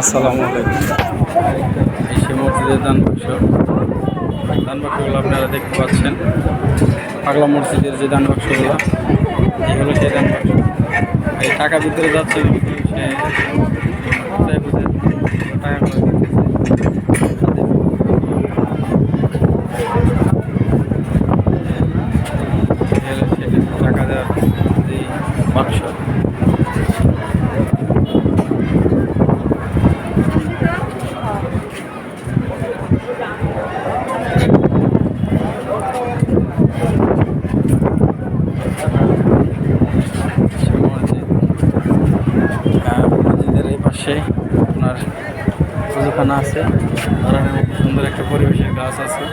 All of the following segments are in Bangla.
আসসালামু আলাইকুম। এই সে মসজিদের দান বাক্সগুলো আপনারা দেখতে পাচ্ছেন। পাগলা মসজিদের যে দান বাক্সগুলো, এগুলো সেই দান বাক্স। এই টাকা ভিতরে যাচ্ছে সে টাকাগুলো টাকা দেওয়ার এই বাক্স। মসজিদের এই পাশে আপনার পুজোখানা আছে, সুন্দর একটা পরিবেশের গাছ আছে।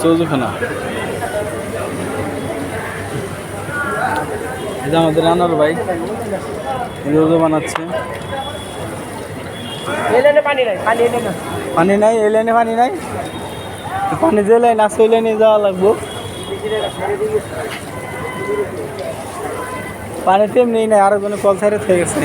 চৌজুখানা, এই যে আমাদের রানার ভাই রোজো বানাচ্ছে। পানি নাই, এই লাইনে পানি নাই। পানি যে লাইন আছে ওই লাইনে যাওয়া লাগবো। পানি তেমনি নাই, আরো কোনো কল সাইড হয়ে গেছে।